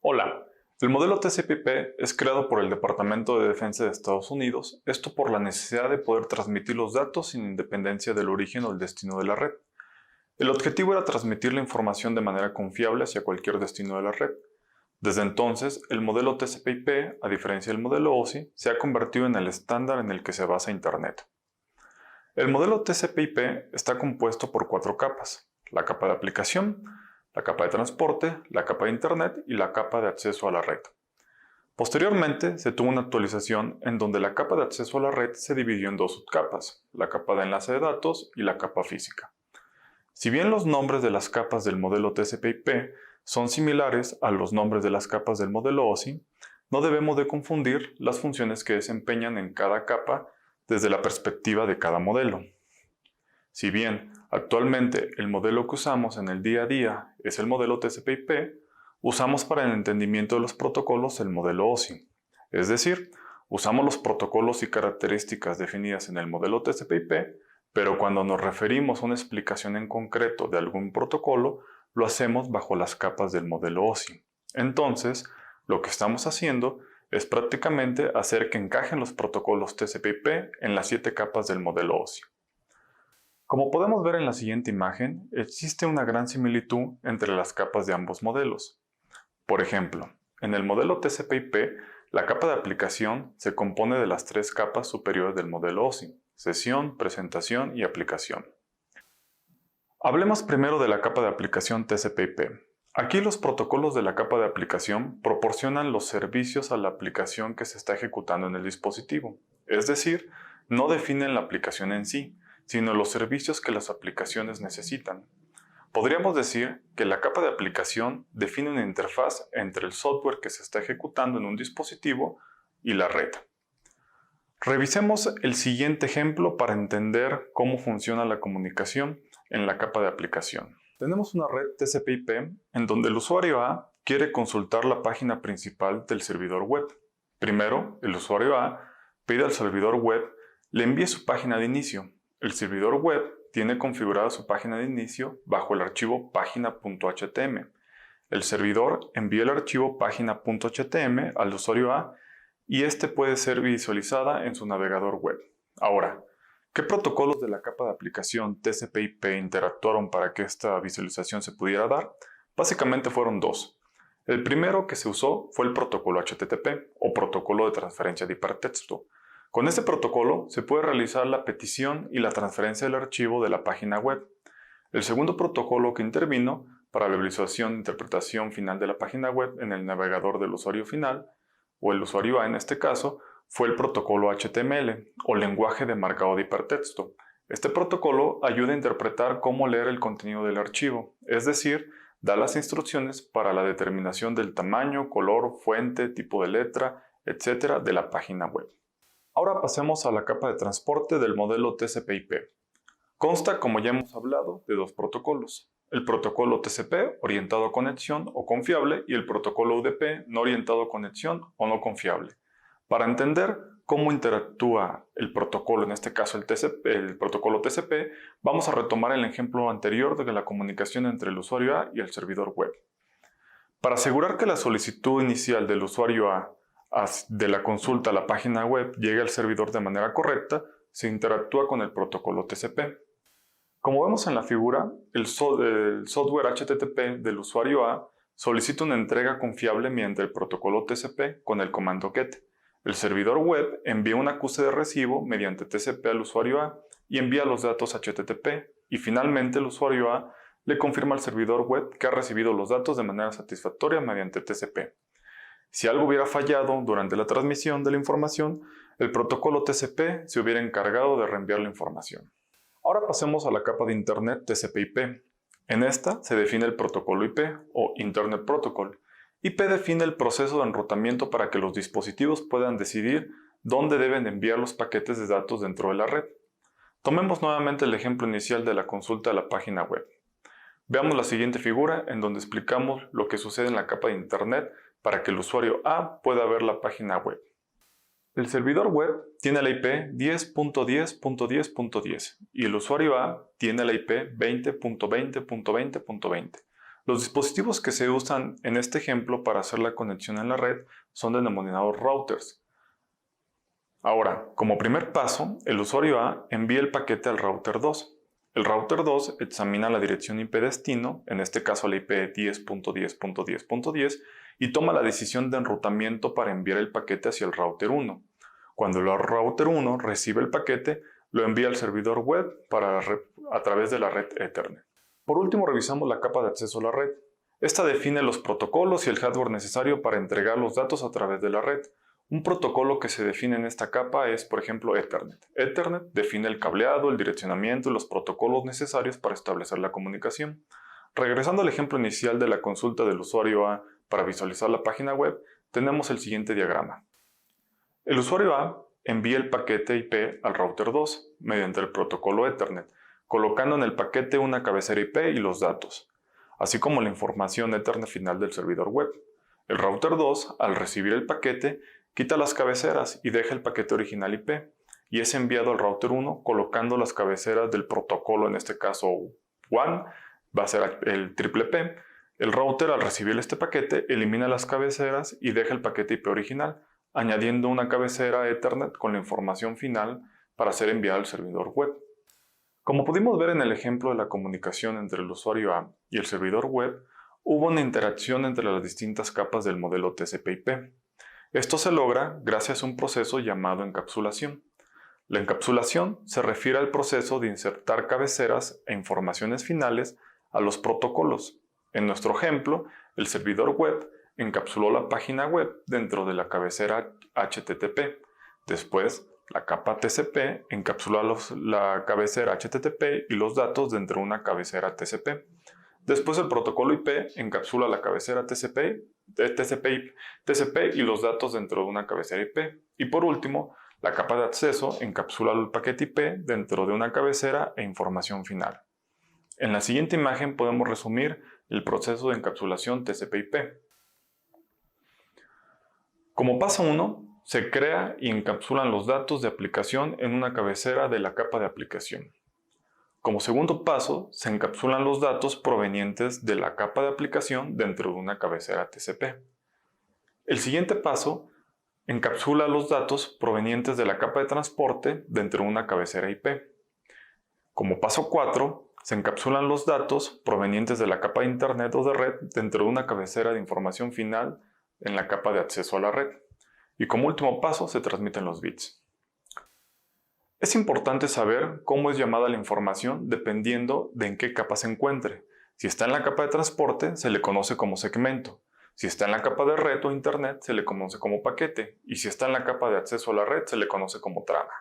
Hola, el modelo TCP/IP es creado por el Departamento de Defensa de Estados Unidos, esto por la necesidad de poder transmitir los datos sin independencia del origen o el destino de la red. El objetivo era transmitir la información de manera confiable hacia cualquier destino de la red. Desde entonces, el modelo TCP/IP, a diferencia del modelo OSI, se ha convertido en el estándar en el que se basa Internet. El modelo TCP/IP está compuesto por 4 capas: la capa de aplicación, la capa de transporte, la capa de Internet y la capa de acceso a la red. Posteriormente, se tuvo una actualización en donde la capa de acceso a la red se dividió en 2 subcapas, la capa de enlace de datos y la capa física. Si bien los nombres de las capas del modelo TCP/IP son similares a los nombres de las capas del modelo OSI, no debemos de confundir las funciones que desempeñan en cada capa desde la perspectiva de cada modelo. Si bien actualmente el modelo que usamos en el día a día es el modelo TCP/IP, usamos para el entendimiento de los protocolos el modelo OSI. Es decir, usamos los protocolos y características definidas en el modelo TCP/IP, pero cuando nos referimos a una explicación en concreto de algún protocolo, lo hacemos bajo las capas del modelo OSI. Entonces, lo que estamos haciendo es prácticamente hacer que encajen los protocolos TCP/IP en las 7 capas del modelo OSI. Como podemos ver en la siguiente imagen, existe una gran similitud entre las capas de ambos modelos. Por ejemplo, en el modelo TCP/IP, la capa de aplicación se compone de las 3 capas superiores del modelo OSI: sesión, presentación y aplicación. Hablemos primero de la capa de aplicación TCP/IP. Aquí los protocolos de la capa de aplicación proporcionan los servicios a la aplicación que se está ejecutando en el dispositivo. Es decir, no definen la aplicación en sí, sino los servicios que las aplicaciones necesitan. Podríamos decir que la capa de aplicación define una interfaz entre el software que se está ejecutando en un dispositivo y la red. Revisemos el siguiente ejemplo para entender cómo funciona la comunicación en la capa de aplicación. Tenemos una red TCP/IP en donde el usuario A quiere consultar la página principal del servidor web. Primero, el usuario A pide al servidor web le envíe su página de inicio. El servidor web tiene configurada su página de inicio bajo el archivo página.htm. El servidor envía el archivo página.htm al usuario A y este puede ser visualizada en su navegador web. Ahora, ¿qué protocolos de la capa de aplicación TCP/IP interactuaron para que esta visualización se pudiera dar? Básicamente fueron 2. El primero que se usó fue el protocolo HTTP o protocolo de transferencia de hipertexto. Con este protocolo se puede realizar la petición y la transferencia del archivo de la página web. El segundo protocolo que intervino para la visualización e interpretación final de la página web en el navegador del usuario final, o el usuario A en este caso, fue el protocolo HTML o lenguaje de marcado de hipertexto. Este protocolo ayuda a interpretar cómo leer el contenido del archivo, es decir, da las instrucciones para la determinación del tamaño, color, fuente, tipo de letra, etc. de la página web. Ahora pasemos a la capa de transporte del modelo TCP/IP. Consta, como ya hemos hablado, de 2 protocolos: el protocolo TCP orientado a conexión o confiable y el protocolo UDP no orientado a conexión o no confiable. Para entender cómo interactúa el protocolo, en este caso el protocolo TCP, vamos a retomar el ejemplo anterior de la comunicación entre el usuario A y el servidor web. Para asegurar que la solicitud inicial del usuario A de la consulta a la página web llegue al servidor de manera correcta, se interactúa con el protocolo TCP. Como vemos en la figura, el software HTTP del usuario A solicita una entrega confiable mediante el protocolo TCP con el comando GET. El servidor web envía un acuse de recibo mediante TCP al usuario A y envía los datos HTTP, y finalmente el usuario A le confirma al servidor web que ha recibido los datos de manera satisfactoria mediante TCP. Si algo hubiera fallado durante la transmisión de la información, el protocolo TCP se hubiera encargado de reenviar la información. Ahora pasemos a la capa de Internet TCP/IP. En esta se define el protocolo IP o Internet Protocol. IP define el proceso de enrutamiento para que los dispositivos puedan decidir dónde deben enviar los paquetes de datos dentro de la red. Tomemos nuevamente el ejemplo inicial de la consulta a la página web. Veamos la siguiente figura en donde explicamos lo que sucede en la capa de Internet para que el usuario A pueda ver la página web. El servidor web tiene la IP 10.10.10.10 y el usuario A tiene la IP 20.20.20.20. Los dispositivos que se usan en este ejemplo para hacer la conexión en la red son denominados routers. Ahora, como primer paso, el usuario A envía el paquete al router 2. El router 2 examina la dirección IP destino, en este caso la IP 10.10.10.10, y toma la decisión de enrutamiento para enviar el paquete hacia el router 1. Cuando el router 1 recibe el paquete, lo envía al servidor web a través de la red Ethernet. Por último, revisamos la capa de acceso a la red. Esta define los protocolos y el hardware necesario para entregar los datos a través de la red. Un protocolo que se define en esta capa es, por ejemplo, Ethernet. Ethernet define el cableado, el direccionamiento y los protocolos necesarios para establecer la comunicación. Regresando al ejemplo inicial de la consulta del usuario A para visualizar la página web, tenemos el siguiente diagrama. El usuario A envía el paquete IP al router 2 mediante el protocolo Ethernet, colocando en el paquete una cabecera IP y los datos, así como la información Ethernet final del servidor web. El router 2, al recibir el paquete, quita las cabeceras y deja el paquete original IP, y es enviado al router 1 colocando las cabeceras del protocolo, en este caso WAN, va a ser el triple P. El router, al recibir este paquete, elimina las cabeceras y deja el paquete IP original, añadiendo una cabecera Ethernet con la información final para ser enviada al servidor web. Como pudimos ver en el ejemplo de la comunicación entre el usuario A y el servidor web, hubo una interacción entre las distintas capas del modelo TCP/IP. Esto se logra gracias a un proceso llamado encapsulación. La encapsulación se refiere al proceso de insertar cabeceras e informaciones finales a los protocolos. En nuestro ejemplo, el servidor web encapsuló la página web dentro de la cabecera HTTP. Después, la capa TCP encapsula la cabecera HTTP y los datos dentro de una cabecera TCP. Después, el protocolo IP encapsula la cabecera TCP y los datos dentro de una cabecera IP. Y por último, la capa de acceso encapsula el paquete IP dentro de una cabecera e información final. En la siguiente imagen podemos resumir el proceso de encapsulación TCP/IP. Como paso 1, se crea y encapsulan los datos de aplicación en una cabecera de la capa de aplicación. Como segundo paso, se encapsulan los datos provenientes de la capa de aplicación dentro de una cabecera TCP. El siguiente paso encapsula los datos provenientes de la capa de transporte dentro de una cabecera IP. Como paso 4, se encapsulan los datos provenientes de la capa de Internet o de red dentro de una cabecera de información final en la capa de acceso a la red. Y como último paso, se transmiten los bits. Es importante saber cómo es llamada la información dependiendo de en qué capa se encuentre. Si está en la capa de transporte, se le conoce como segmento. Si está en la capa de red o Internet, se le conoce como paquete. Y si está en la capa de acceso a la red, se le conoce como trama.